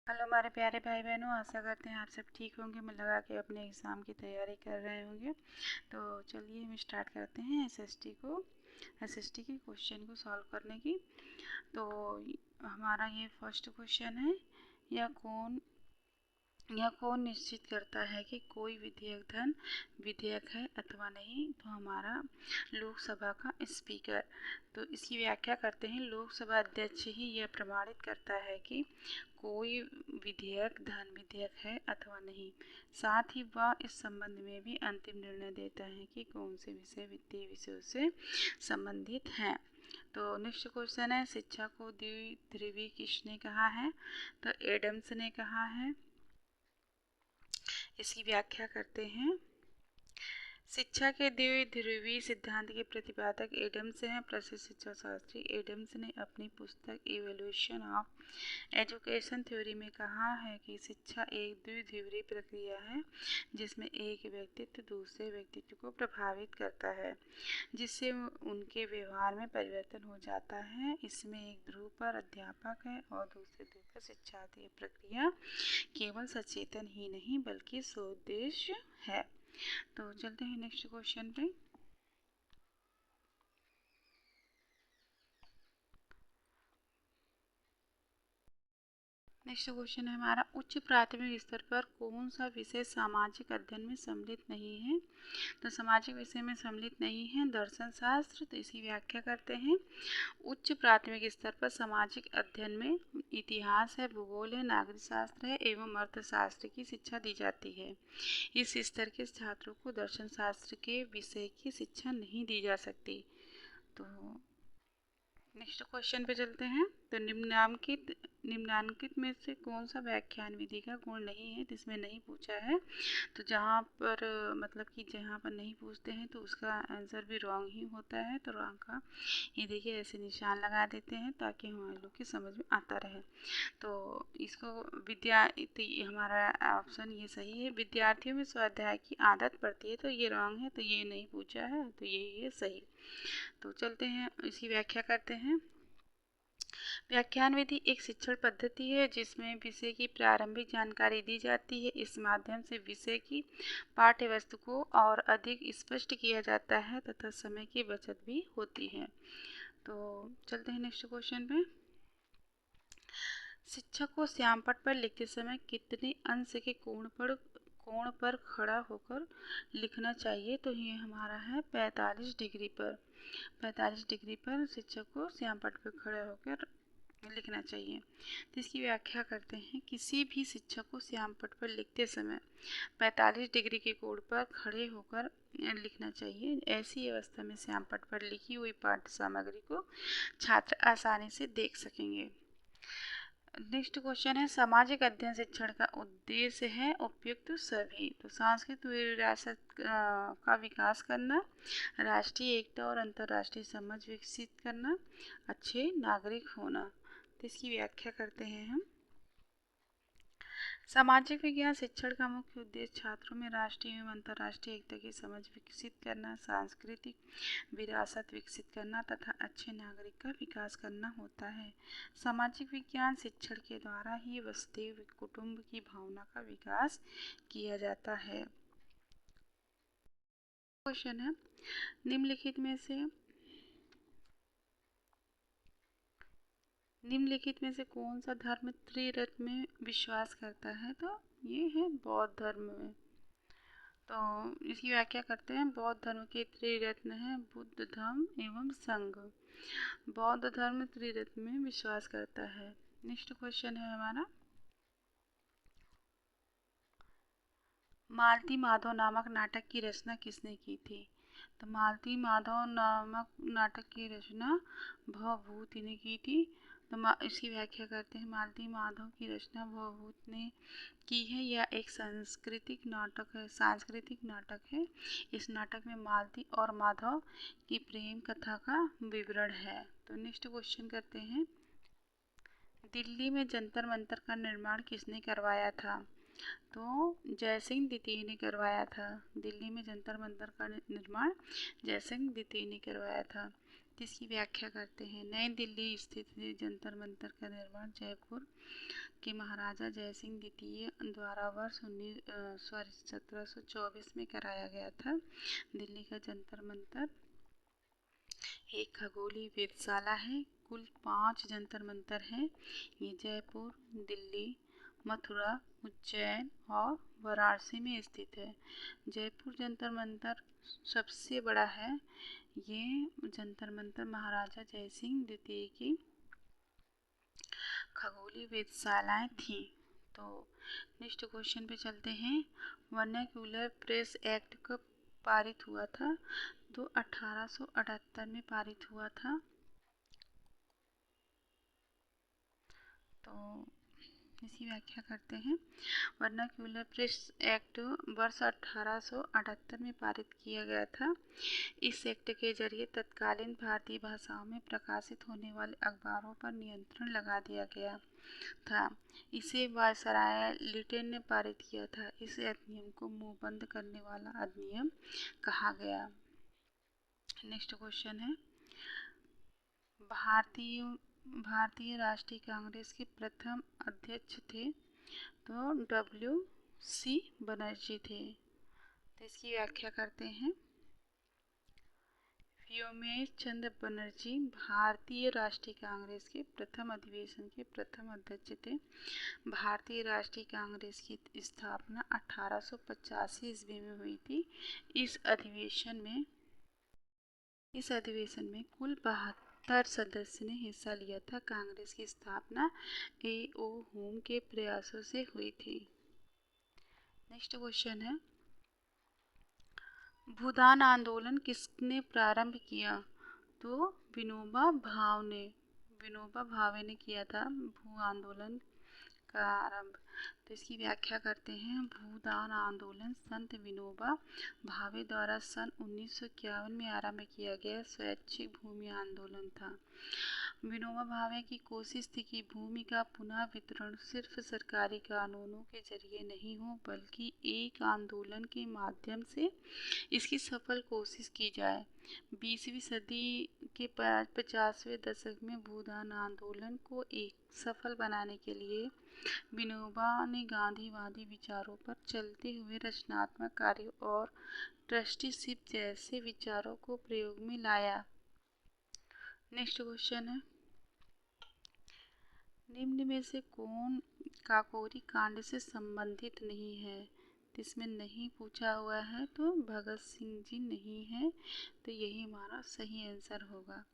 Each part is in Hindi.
हेलो हमारे प्यारे भाई बहनों, आशा करते हैं आप सब ठीक होंगे। मन लगा के अपने एग्ज़ाम की तैयारी कर रहे होंगे। तो चलिए हम स्टार्ट करते हैं एसएसटी के क्वेश्चन को सॉल्व करने की। तो हमारा ये फर्स्ट क्वेश्चन है, यह कौन यह कौन निश्चित करता है कि कोई विधेयक है अथवा नहीं। तो हमारा लोकसभा का स्पीकर। तो इसकी व्याख्या करते हैं, लोकसभा अध्यक्ष ही यह प्रमाणित करता है कि कोई विधेयक है अथवा नहीं। साथ ही वह इस संबंध में भी अंतिम निर्णय देता है कि कौन से विषय वित्तीय विषयों से संबंधित हैं। तो नेक्स्ट क्वेश्चन है, शिक्षा को द्विध्रुवी किसने कहा है। तो एडम्स ने कहा है। इसकी व्याख्या करते हैं, शिक्षा के द्विध्रुवी सिद्धांत के प्रतिपादक एडम्स हैं। प्रसिद्ध शिक्षा शास्त्री एडम्स ने अपनी पुस्तक इवोल्यूशन ऑफ एजुकेशन थ्योरी में कहा है कि शिक्षा एक द्विध्रुवी प्रक्रिया है जिसमें एक व्यक्तित्व दूसरे व्यक्तित्व को प्रभावित करता है, जिससे उनके व्यवहार में परिवर्तन हो जाता है। इसमें एक ध्रुव पर अध्यापक है और दूसरे ध्रुव पर शिक्षार्थी। प्रक्रिया केवल सचेतन ही नहीं बल्कि सोउद्देश्य है। तो चलते हैं नेक्स्ट क्वेश्चन पे। नेक्स्ट क्वेश्चन है हमारा, उच्च प्राथमिक स्तर पर कौन सा विषय सामाजिक अध्ययन में सम्मिलित नहीं है। तो सामाजिक विषय में सम्मिलित नहीं है दर्शन शास्त्र। तो इसकी व्याख्या करते हैं, उच्च प्राथमिक स्तर पर सामाजिक अध्ययन में इतिहास है, भूगोल है, नागरिक शास्त्र है एवं अर्थशास्त्र की शिक्षा दी जाती है। इस स्तर के छात्रों को दर्शन शास्त्र के विषय की शिक्षा नहीं दी जा सकती। तो नेक्स्ट क्वेश्चन पे चलते हैं। तो निम्नांकित में से कौन सा व्याख्यान विधि का गुण नहीं है। तो इसमें नहीं पूछा है। तो जहाँ पर मतलब कि जहाँ पर नहीं पूछते हैं तो उसका आंसर भी रॉन्ग ही होता है। तो रॉन्ग का ये देखिए ऐसे निशान लगा देते हैं ताकि हमारे लोग की समझ में आता रहे। तो इसको हमारा ऑप्शन ये सही है, विद्यार्थियों में स्वाध्याय की आदत पड़ती है। तो ये रॉन्ग है, तो ये नहीं पूछा है, तो ये सही। तो चलते हैं इसकी व्याख्या करते हैं। व्याख्यान विधि एक शिक्षण पद्धति है जिसमें विषय की प्रारंभिक जानकारी दी जाती है। इस माध्यम से विषय की पाठ्य वस्तु को और अधिक स्पष्ट किया जाता है तथा समय की बचत भी होती है। तो चलते हैं नेक्स्ट क्वेश्चन पे। शिक्षक को श्यामपट्ट पर लिखते समय कितने अंश के कोण पर खड़ा होकर लिखना चाहिए। तो ये हमारा है 45 डिग्री पर। 45 डिग्री पर शिक्षक को श्यामपट्ट पर खड़ा होकर लिखना चाहिए। तो इसकी व्याख्या करते हैं, किसी भी शिक्षक को श्यामपट्ट पर लिखते समय 45 डिग्री के कोण पर खड़े होकर लिखना चाहिए। ऐसी अवस्था में श्यामपट्ट पर लिखी हुई पाठ्य सामग्री को छात्र आसानी से देख सकेंगे। नेक्स्ट क्वेश्चन है, सामाजिक अध्ययन शिक्षण का उद्देश्य है उपयुक्त सभी। तो सांस्कृतिक विरासत का विकास करना, राष्ट्रीय एकता और अंतर्राष्ट्रीय समझ विकसित करना, अच्छे नागरिक होना। तो इसकी व्याख्या करते हैं हम। सामाजिक विज्ञान शिक्षण का मुख्य उद्देश्य छात्रों में राष्ट्रीय एवं अंतर्राष्ट्रीय एकता की समझ विकसित करना, सांस्कृतिक विरासत विकसित करना तथा अच्छे नागरिक का विकास करना होता है। सामाजिक विज्ञान शिक्षण के द्वारा ही वसुधैव कुटुंब की भावना का विकास किया जाता है। क्वेश्चन है, निम्नलिखित में से कौन सा धर्म त्रिरत्न में विश्वास करता है। तो ये है बौद्ध धर्म में। तो इसकी व्याख्या करते हैं, बौद्ध धर्म के त्रिरत्न है बुद्ध, धम्म एवं संघ। बौद्ध धर्म त्रिरत्न में विश्वास करता है। नेक्स्ट क्वेश्चन है हमारा, मालती माधव नामक नाटक की रचना किसने की थी। तो मालती माधव नामक नाटक की रचना भवभूति ने की थी। तो इसकी व्याख्या करते हैं, मालती माधव की रचना भवभूत ने की है। यह एक सांस्कृतिक नाटक है। इस नाटक में मालती और माधव की प्रेम कथा का विवरण है। तो नेक्स्ट क्वेश्चन करते हैं, दिल्ली में जंतर मंतर का निर्माण किसने करवाया था। तो जयसिंह द्वितीय ने करवाया था। दिल्ली में जंतर मंतर का निर्माण जयसिंह द्वितीय ने करवाया था। तो इसकी व्याख्या करते हैं। नई दिल्ली स्थित जंतर मंतर का निर्माण जयपुर के महाराजा जयसिंह द्वितीय द्वारा वर्ष 1724 में कराया गया था। दिल्ली का जंतर मंतर एक खगोलीय वेधशाला है। कुल 5 जंतर मंतर हैं। ये जयपुर, दिल्ली, मथुरा, उज्जैन और वाराणसी में स्थित है। जयपुर जंतर मंतर सबसे बड़ा है। ये जंतर मंतर महाराजा जयसिंह द्वितीय की खगोलीय वेधशालाएं थीं। तो नेक्स्ट क्वेश्चन पे चलते हैं। वर्नाक्यूलर प्रेस एक्ट कब पारित हुआ था? तो 1878 में पारित हुआ था। तो इसकी व्याख्या करते हैं। वर्नाक्यूलर प्रेस एक्ट वर्ष 1878 में पारित किया गया था। इस एक्ट के जरिए तत्कालीन भारतीय भाषाओं में प्रकाशित होने वाले अखबारों पर नियंत्रण लगा दिया गया था। इसे वायसराय लिटिल ने पारित किया था। इस अधिनियम को मुंहबंद करने वाला अधिनियम कहा गया। नेक्स्ट क्वेश्चन है। भारतीय राष्ट्रीय कांग्रेस के प्रथम अध्यक्ष थे? तो WC बनर्जी थे। तो इसकी व्याख्या करते हैं। व्योमेश चंद्र बनर्जी भारतीय राष्ट्रीय कांग्रेस के प्रथम अधिवेशन के प्रथम अध्यक्ष थे। भारतीय राष्ट्रीय कांग्रेस की स्थापना 1885 ईस्वी में हुई थी। इस अधिवेशन में कुल 72 सदस्य ने हिस्सा लिया था। कांग्रेस की स्थापना A.O. होम के प्रयासों से हुई थी। नेक्स्ट क्वेश्चन है। भूदान आंदोलन किसने प्रारंभ किया? तो विनोबा भावे ने किया था भू आंदोलन का आरंभ। तो इसकी व्याख्या करते हैं। भूदान आंदोलन संत विनोबा भावे द्वारा सन 1951 में आरंभ किया गया स्वैच्छिक भूमि आंदोलन था। विनोबा भावे की कोशिश थी कि भूमि का पुनः वितरण सिर्फ सरकारी कानूनों के जरिए नहीं हो, बल्कि एक आंदोलन के माध्यम से इसकी सफल कोशिश की जाए। 20वीं सदी के 50वें दशक में भूदान आंदोलन को एक सफल बनाने के लिए विनोबा ने गांधीवादी विचारों पर चलते हुए रचनात्मक कार्य और ट्रस्टीशिप जैसे विचारों को प्रयोग में लाया। नेक्स्ट क्वेश्चन है। निम्न में से कौन काकोरी कांड से संबंधित नहीं है? तो इसमें नहीं पूछा हुआ है, तो भगत सिंह जी नहीं है। तो यही हमारा सही आंसर होगा।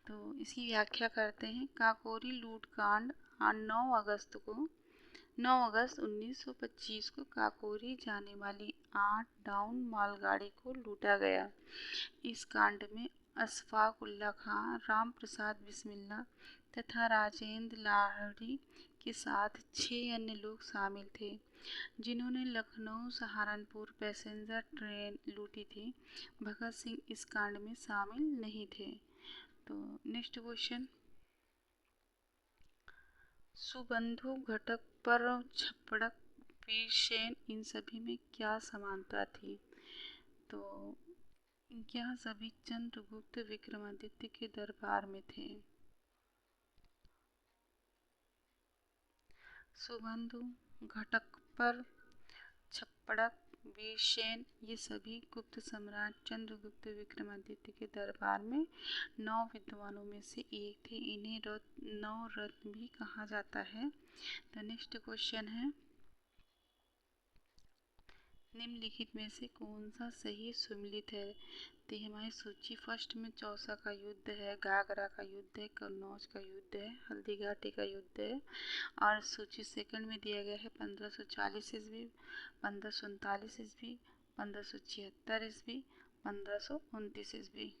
तो इसकी व्याख्या करते हैं। काकोरी लूटकांड 9 अगस्त 1925 को काकोरी जाने वाली 8 डाउन मालगाड़ी को लूटा गया। इस कांड में अशफाक उल्ला खां, राम प्रसाद बिस्मिल्ला तथा राजेंद्र लाहिड़ी के साथ 6 अन्य लोग शामिल थे, जिन्होंने लखनऊ सहारनपुर पैसेंजर ट्रेन लूटी थी। भगत सिंह इस कांड में शामिल नहीं थे। तो नेक्स्ट क्वेश्चन। सुबंधु, घटकपर, छप्पड़क, वीरसेन इन सभी में क्या समानता थी? तो यह सभी चंद्रगुप्त विक्रमादित्य के दरबार में थे। सुबंधु, घटकपर, छप्पड़क, वीरसेन ये सभी गुप्त सम्राट चंद्रगुप्त विक्रमादित्य के दरबार में 9 विद्वानों में से एक थे। इन्हें 9 रत्न भी कहा जाता है। तो नेक्स्ट क्वेश्चन है। निम्नलिखित में से कौन सा सही सुमेलित है? तो हमारी सूची फर्स्ट में चौसा का युद्ध है, घाघरा का युद्ध है, कन्नौज का युद्ध है, हल्दीघाटी का युद्ध है। और सूची सेकंड में दिया गया है 1540 ईस्वी, 1539 ईस्वी, 1576 ईस्वी, 1529 ईस्वी,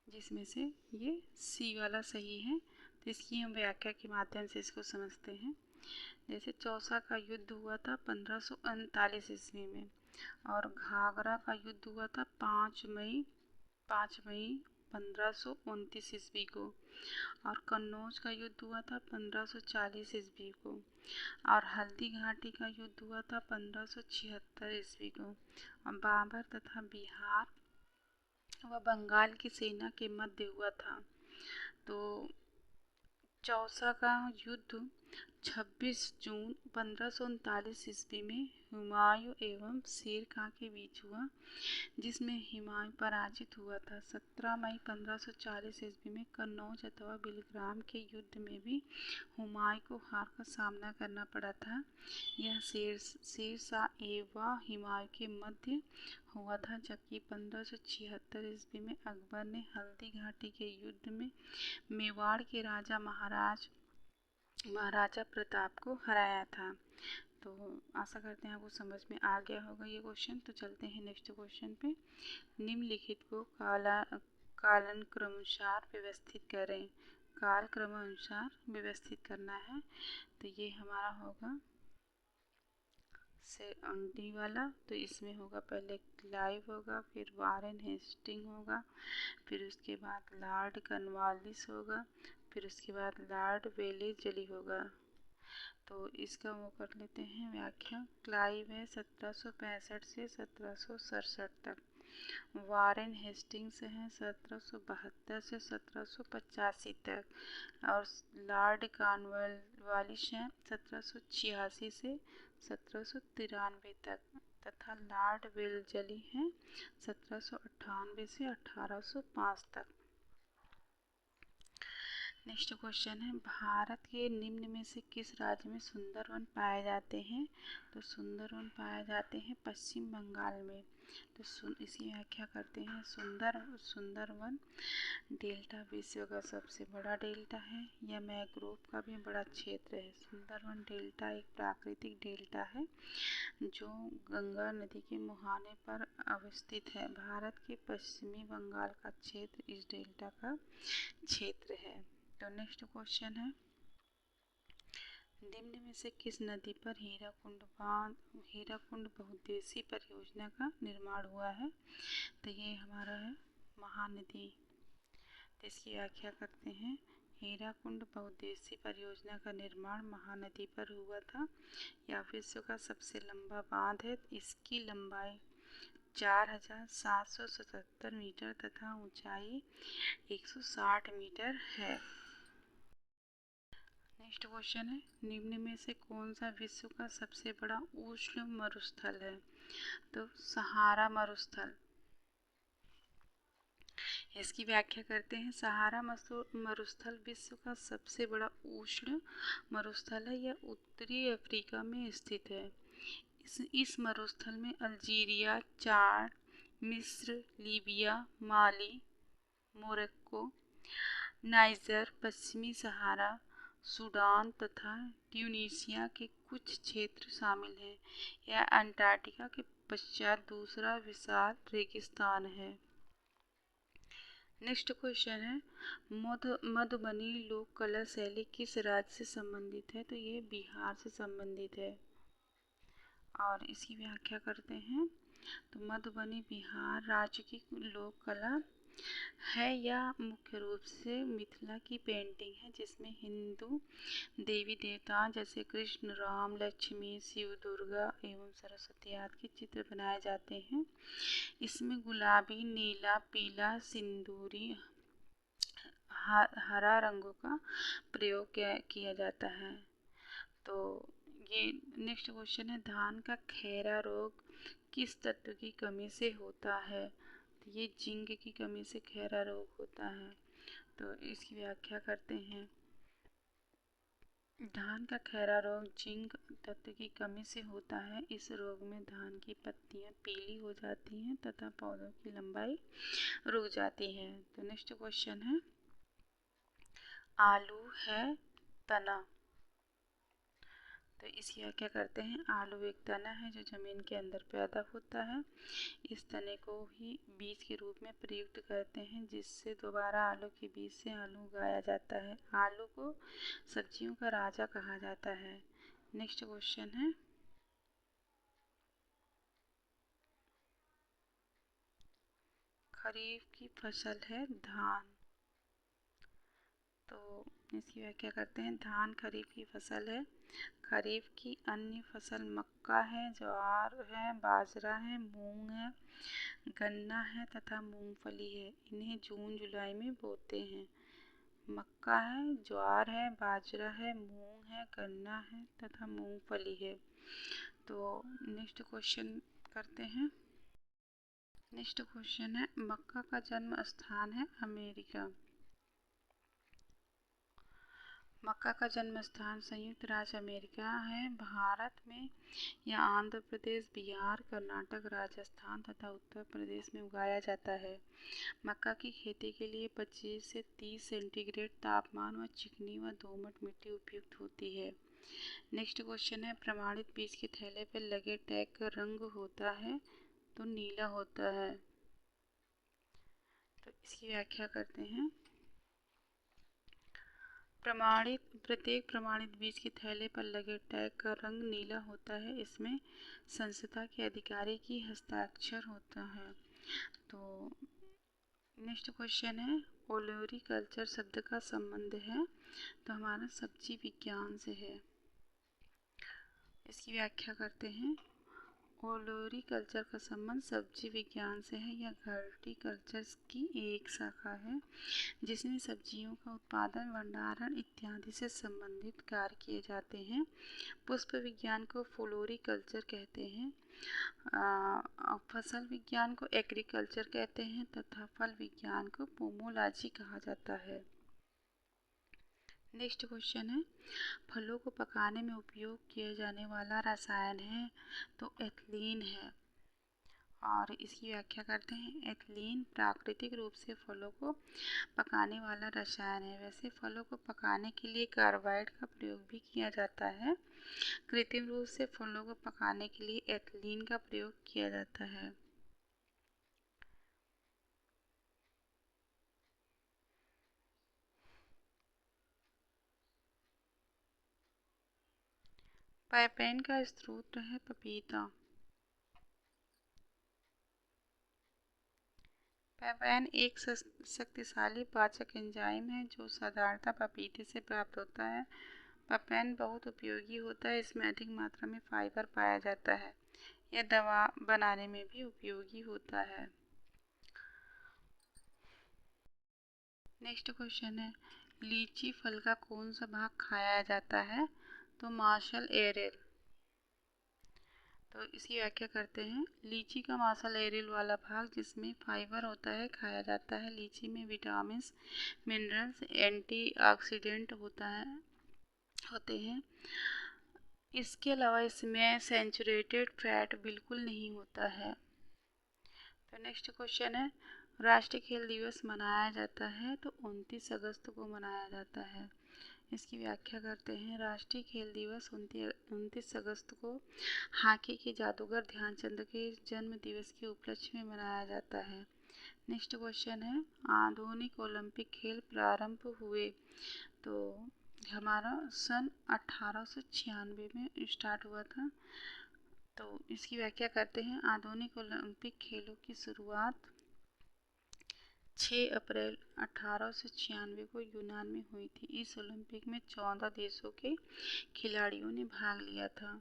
जिसमें से ये सी वाला सही है। तो इसकी हम व्याख्या के माध्यम से इसको समझते हैं। जैसे चौसा का युद्ध हुआ था 1539 ईस्वी में, और घाघरा का युद्ध हुआ था 5 मई 1529 ईस्वी को, और कन्नौज का युद्ध हुआ था 1540 ईस्वी को, और हल्दी घाटी का युद्ध हुआ था 1576 ईस्वी को। और बाबर तथा बिहार वह बंगाल की सेना के मध्य हुआ था। तो चौसा का युद्ध 26 जून 1539 ईस्वी में हुमायूं एवं शेर खां के बीच हुआ, जिसमें हुमायूं पराजित हुआ था। 17 मई 1540 ईस्वी में कन्नौज अथवा बिलग्राम के युद्ध में भी हुमायूं को हार का सामना करना पड़ा था। यह शेर शाह एवं हुमायूं के मध्य हुआ था, जबकि 1576 ईस्वी में अकबर ने हल्दी घाटी के युद्ध में मेवाड़ के राजा महाराजा प्रताप को हराया था। तो आशा करते हैं आपको समझ में आ गया होगा ये क्वेश्चन। तो चलते हैं नेक्स्ट क्वेश्चन पे। निम्नलिखित को कालानुक्रमानुसार व्यवस्थित करें। काल क्रमानुसार व्यवस्थित करना है, तो ये हमारा होगा से डी वाला। तो इसमें होगा पहले क्लाइव होगा, फिर वारेन हेस्टिंग होगा, फिर उसके बाद लॉर्ड कॉर्नवालिस होगा, फिर उसके बाद लॉर्ड वेलेस्ली होगा। तो इसका वो कर लेते हैं व्याख्या। क्लाइव है 1765 से 1767 तक। वारेन हेस्टिंग्स हैं 1772 से 1785 तक। और लॉर्ड कॉर्नवालिस हैं 1786 से 1793 तक। तथा लॉर्ड वेलेस्ली हैं 1798 से 1805 तक। नेक्स्ट क्वेश्चन है, भारत के निम्न में से किस राज्य में सुंदरवन पाए जाते हैं? तो सुंदरवन पाए जाते हैं पश्चिम बंगाल में। तो इसकी व्याख्या करते हैं। सुंदरवन डेल्टा विश्व का सबसे बड़ा डेल्टा है। यह मैंग्रोव का भी बड़ा क्षेत्र है। सुंदरवन डेल्टा एक प्राकृतिक डेल्टा है जो गंगा नदी के मुहाने पर अवस्थित है। भारत के पश्चिमी बंगाल का क्षेत्र इस डेल्टा का क्षेत्र है। तो नेक्स्ट क्वेश्चन है, निम्न में से किस नदी पर हीराकुंड बहुउद्देशीय परियोजना का निर्माण हुआ है? तो ये हमारा है महानदी। तो इसकी व्याख्या करते हैं। हीराकुंड बहुउद्देशीय परियोजना का निर्माण महानदी पर हुआ था। यह विश्व का सबसे लंबा बांध है। इसकी लंबाई 4777 मीटर तथा ऊंचाई 160 मीटर है। नेक्स्ट क्वेश्चन है, निम्न में से कौन सा विश्व का सबसे बड़ा उष्ण मरुस्थल है? तो सहारा मरुस्थल। इसकी व्याख्या करते हैं। सहारा मरुस्थल विश्व का सबसे बड़ा उष्ण मरुस्थल है। यह उत्तरी अफ्रीका में स्थित है। इस मरुस्थल में अल्जीरिया, चाड, मिस्र, लीबिया, माली, मोरक्को, नाइजर, पश्चिमी सहारा, सूडान तथा ट्यूनीशिया के कुछ क्षेत्र शामिल हैं। यह अंटार्कटिका के पश्चात दूसरा विशाल रेगिस्तान है। नेक्स्ट क्वेश्चन है, मधुबनी लोक कला शैली किस राज्य से संबंधित है? तो ये बिहार से संबंधित है। और इसकी व्याख्या करते हैं। तो मधुबनी बिहार राज्य की लोक कला है। यह मुख्य रूप से मिथिला की पेंटिंग है, जिसमें हिंदू देवी देवता जैसे कृष्ण, राम, लक्ष्मी, शिव, दुर्गा एवं सरस्वती आदि के चित्र बनाए जाते हैं। इसमें गुलाबी, नीला, पीला, सिंदूरी, हरा रंगों का प्रयोग किया जाता है। तो ये नेक्स्ट क्वेश्चन है, धान का खैरा रोग किस तत्व की कमी से होता है? तो ये जिंक की कमी से खैरा रोग होता है। तो इसकी व्याख्या करते हैं। धान का खैरा रोग जिंक तत्व की कमी से होता है। इस रोग में धान की पत्तियां पीली हो जाती हैं तथा पौधों की लंबाई रुक जाती है। तो नेक्स्ट क्वेश्चन है, आलू है तना। तो इसकी व्याख्या करते हैं। आलू एक तना है जो जमीन के अंदर पैदा होता है। इस तने को ही बीज के रूप में प्रयुक्त करते हैं, जिससे दोबारा आलू के बीज से आलू उगाया जाता है। आलू को सब्जियों का राजा कहा जाता है। नेक्स्ट क्वेश्चन है, खरीफ की फसल है धान। तो इसकी व्याख्या करते हैं। धान खरीफ की फसल है। खरीफ की अन्य फसल मक्का है, ज्वार है, बाजरा है, मूंग है, गन्ना है तथा मूंगफली है। इन्हें जून जुलाई में बोते हैं। मक्का है, ज्वार है, बाजरा है, मूंग है, गन्ना है तथा मूंगफली है। तो नेक्स्ट क्वेश्चन करते हैं। नेक्स्ट क्वेश्चन है, मक्का का जन्म स्थान है अमेरिका। मक्का का जन्म स्थान संयुक्त राज्य अमेरिका है। भारत में यह आंध्र प्रदेश, बिहार, कर्नाटक, राजस्थान तथा उत्तर प्रदेश में उगाया जाता है। मक्का की खेती के लिए 25 से 30 सेंटीग्रेड तापमान व चिकनी व दोमट मिट्टी उपयुक्त होती है। नेक्स्ट क्वेश्चन है, प्रमाणित बीज के थैले पर लगे टैग का रंग होता है तो नीला होता है। तो इसकी व्याख्या करते हैं। प्रत्येक प्रमाणित बीज के थैले पर लगे टैग का रंग नीला होता है। इसमें संस्था के अधिकारी की हस्ताक्षर होता है। तो नेक्स्ट क्वेश्चन है, ओलोरीकल्चर शब्द का संबंध है तो हमारा सब्जी विज्ञान से है। इसकी व्याख्या करते हैं। ओलोरीकल्चर का संबंध सब्जी विज्ञान से है। यह हॉर्टिकल्चर की एक शाखा है जिसमें सब्जियों का उत्पादन, भंडारण इत्यादि से संबंधित कार्य किए जाते हैं। पुष्प विज्ञान को फ्लोरिकल्चर कहते हैं। फसल विज्ञान को एग्रीकल्चर कहते हैं तथा फल विज्ञान को पोमोलॉजी कहा जाता है। नेक्स्ट क्वेश्चन है, फलों को पकाने में उपयोग किया जाने वाला रसायन है तो एथिलीन है। और इसकी व्याख्या करते हैं। एथिलीन प्राकृतिक रूप से फलों को पकाने वाला रसायन है। वैसे फलों को पकाने के लिए कार्बाइड का प्रयोग भी किया जाता है। कृत्रिम रूप से फलों को पकाने के लिए एथिलीन का प्रयोग किया जाता है। पैपेन का स्रोत है पपीता। पैपेन एक शक्तिशाली पाचक एंजाइम है जो साधारणतः पपीते से प्राप्त होता है। पैपेन बहुत उपयोगी होता है। इसमें अधिक मात्रा में फाइबर पाया जाता है। यह दवा बनाने में भी उपयोगी होता है। नेक्स्ट क्वेश्चन है, लीची फल का कौन सा भाग खाया जाता है तो मार्शल एरियल। तो इसकी व्याख्या करते हैं। लीची का मार्शल एरियल वाला भाग जिसमें फाइबर होता है खाया जाता है। लीची में विटामिन, मिनरल्स, एंटीऑक्सीडेंट होते हैं। इसके अलावा इसमें सैचुरेटेड फैट बिल्कुल नहीं होता है। तो नेक्स्ट क्वेश्चन है, राष्ट्रीय खेल दिवस मनाया जाता है तो 29 अगस्त को मनाया जाता है। इसकी व्याख्या करते हैं। राष्ट्रीय खेल दिवस 29 अगस्त को हॉकी के जादूगर ध्यानचंद के जन्म दिवस के उपलक्ष्य में मनाया जाता है। नेक्स्ट क्वेश्चन है, आधुनिक ओलंपिक खेल प्रारंभ हुए तो हमारा सन 1896 में स्टार्ट हुआ था। तो इसकी व्याख्या करते हैं। आधुनिक ओलंपिक खेलों की शुरुआत 6 अप्रैल 1896 को यूनान में हुई थी। इस ओलंपिक में 14 देशों के खिलाड़ियों ने भाग लिया था।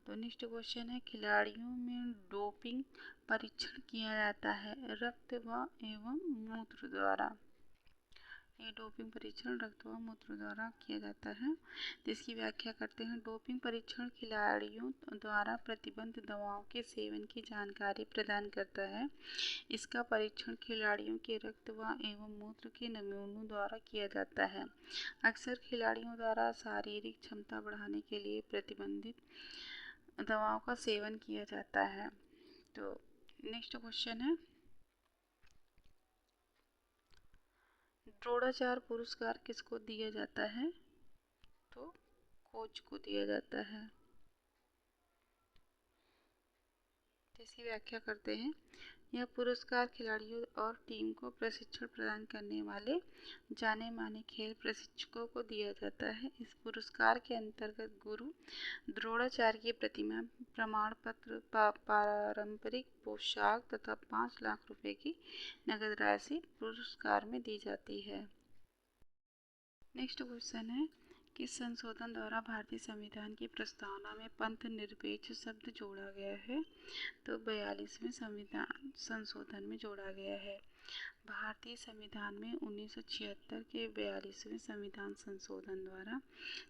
तो नेक्स्ट क्वेश्चन है, खिलाड़ियों में डोपिंग परीक्षण किया जाता है रक्त व एवं मूत्र द्वारा। ये डोपिंग परीक्षण रक्त व मूत्र द्वारा किया जाता है। तो इसकी व्याख्या करते हैं। डोपिंग परीक्षण खिलाड़ियों द्वारा प्रतिबंधित दवाओं के सेवन की जानकारी प्रदान करता है। इसका परीक्षण खिलाड़ियों के रक्त व एवं मूत्र के नमूनों द्वारा किया जाता है। अक्सर खिलाड़ियों द्वारा शारीरिक क्षमता बढ़ाने के लिए प्रतिबंधित दवाओं का सेवन किया जाता है। तो नेक्स्ट क्वेश्चन है, द्रोणाचार्य पुरस्कार किसको दिया जाता है तो कोच को दिया जाता है। इसकी व्याख्या करते हैं। यह पुरस्कार खिलाड़ियों और टीम को प्रशिक्षण प्रदान करने वाले जाने माने खेल प्रशिक्षकों को दिया जाता है। इस पुरस्कार के अंतर्गत गुरु द्रोणाचार्य की प्रतिमा, प्रमाण पत्र, पारंपरिक पोशाक तथा 5 लाख रुपए की नगद राशि पुरस्कार में दी जाती है। नेक्स्ट क्वेश्चन है, किस संशोधन द्वारा भारतीय संविधान की प्रस्तावना में पंथ निरपेक्ष शब्द जोड़ा गया है? तो 42वें संविधान संशोधन में जोड़ा गया है। भारतीय संविधान में 1976 के 42वें संविधान संशोधन द्वारा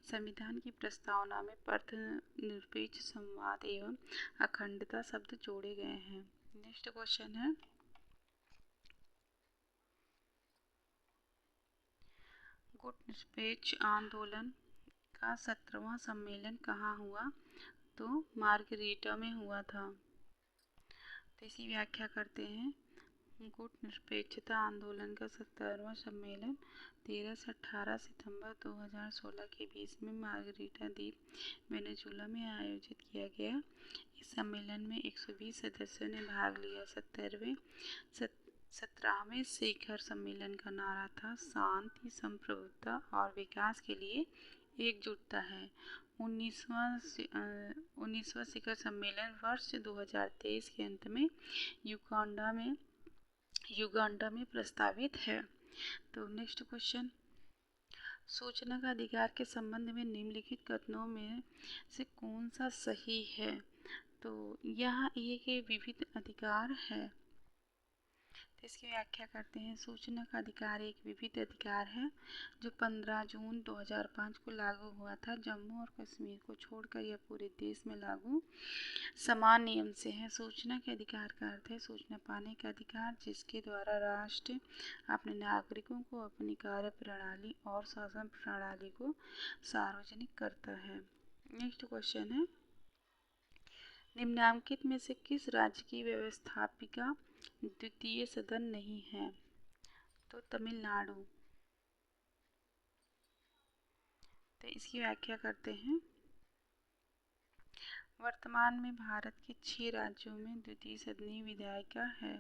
संविधान की प्रस्तावना में पंथ निरपेक्ष संवाद एवं अखंडता शब्द जोड़े गए हैं। नेक्स्ट क्वेश्चन है, गुट निरपेक्ष आंदोलन का 17वां सम्मेलन कहाँ हुआ? तो मार्गरीटा में हुआ था। तो इसी व्याख्या करते हैं। गुट निरपेक्षता आंदोलन का 17वां सम्मेलन 13 से 18 सितंबर 2016 के बीच में मार्गरीटा द्वीप वेनेजुला में आयोजित किया गया। इस सम्मेलन में 120 सदस्यों ने भाग लिया। 17वें शिखर सम्मेलन का नारा था, शांति, संप्रभुता और विकास के लिए एकजुटता है। 19वां शिखर सम्मेलन वर्ष 2023 के अंत में युगांडा में प्रस्तावित है। तो नेक्स्ट क्वेश्चन, सूचना का अधिकार के संबंध में निम्नलिखित कथनों में से कौन सा सही है? तो यह एक विविध अधिकार है। तो इसकी व्याख्या करते हैं। सूचना का अधिकार एक विविध अधिकार है जो 15 जून 2005 को लागू हुआ था। जम्मू और कश्मीर को छोड़कर यह पूरे देश में लागू समान नियम से है। सूचना के अधिकार का अर्थ है सूचना पाने का अधिकार, जिसके द्वारा राष्ट्र अपने नागरिकों को अपनी कार्य प्रणाली और शासन प्रणाली को सार्वजनिक करता है। नेक्स्ट क्वेश्चन है, निम्नलिखित में से किस राज्य की व्यवस्थापिका द्वितीय सदन नहीं है? तो तमिलनाडु। तो इसकी व्याख्या करते हैं। वर्तमान में भारत के 6 राज्यों में द्वितीय सदनीय विधायिका है।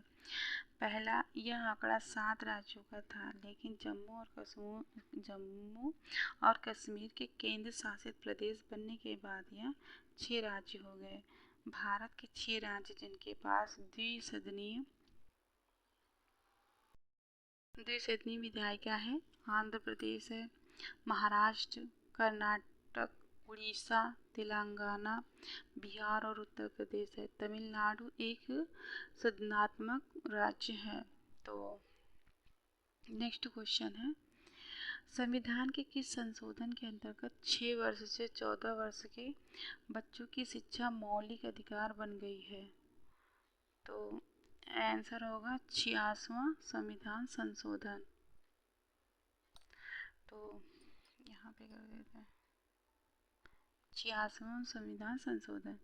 पहला यह आंकड़ा 7 राज्यों का था, लेकिन जम्मू और कश्मीर के केंद्र शासित प्रदेश बनने के बाद यह 6 राज्य हो गए। भारत के 6 राज्य जिनके पास द्विसदनीय विधायिका है, आंध्र प्रदेश है, महाराष्ट्र, कर्नाटक, उड़ीसा, तेलंगाना, बिहार और उत्तर प्रदेश है। तमिलनाडु एक सदनात्मक राज्य है। तो नेक्स्ट क्वेश्चन है, संविधान के किस संशोधन के अंतर्गत 6 वर्ष से 14 वर्ष के बच्चों की शिक्षा मौलिक अधिकार बन गई है? तो आंसर होगा 86वां संविधान संशोधन। तो यहाँ पे कर देते हैं 86वां संविधान संशोधन।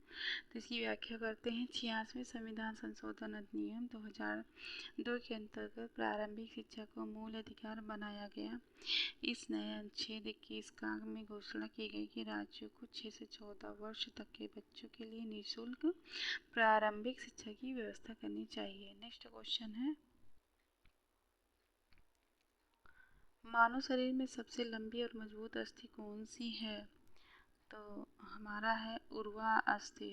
तो इसकी व्याख्या करते हैं। 86वें संविधान संशोधन अधिनियम 2002 के अंतर्गत प्रारंभिक शिक्षा को मूल अधिकार बनाया गया। इस नए अनुच्छेद 21 का में घोषणा की गई कि राज्यों को 6 से 14 वर्ष तक के बच्चों के लिए निःशुल्क प्रारंभिक शिक्षा की व्यवस्था करनी चाहिए। नेक्स्ट क्वेश्चन है, मानव शरीर में सबसे लंबी और मजबूत अस्थि कौन सी है? तो हमारा है उर्वा अस्थि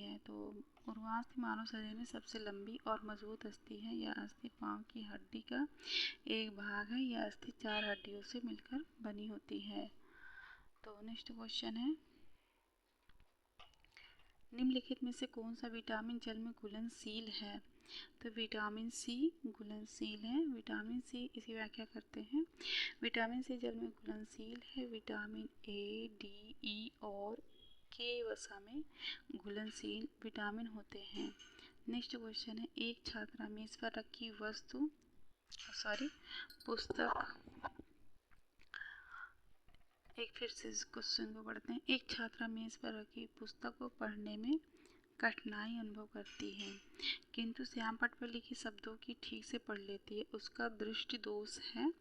है। तो उर्वा अस्थि मानव शरीर में सबसे लंबी और मजबूत अस्थि है। यह अस्थि पांव की हड्डी का एक भाग है। यह अस्थि 4 हड्डियों से मिलकर बनी होती है। तो नेक्स्ट क्वेश्चन है, निम्नलिखित में से कौन सा विटामिन जल में घुलनशील है? तो विटामिन सी घुलनशील है। विटामिन सी, इसी व्याख्या करते हैं। विटामिन सी जल में घुलनशील है। विटामिन ए, डी, ई और के वसा में घुलनशील विटामिन होते हैं। नेक्स्ट क्वेश्चन है, एक छात्रा मेज पर रखी पुस्तक, एक फिर से इस क्वेश्चन को पढ़ते हैं। एक छात्रा मेज पर रखी पुस्तक को पढ़ने में कठिनाई अनुभव करती है, किंतु श्यामपट्ट पर लिखे शब्दों की ठीक से पढ़ लेती है। उसका दृष्टि दोष है।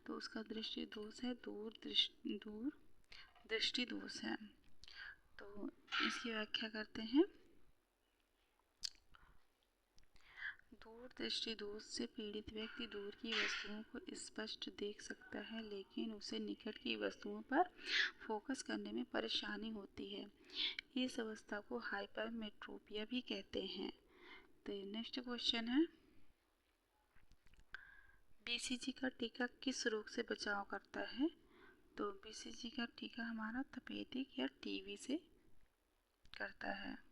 तो उसका दृष्टि दोष है दूर दृष्टि दोष है। तो इसकी व्याख्या करते हैं। दूर दृष्टि दोष से पीड़ित व्यक्ति दूर की वस्तुओं को स्पष्ट देख सकता है, लेकिन उसे निकट की वस्तुओं पर फोकस करने में परेशानी होती है। इस अवस्था को हाइपरमेट्रोपिया भी कहते हैं। तो नेक्स्ट क्वेश्चन है, बीसीजी का टीका किस रोग से बचाव करता है? तो बीसीजी का टीका हमारा तपेदिक या टीबी से करता है।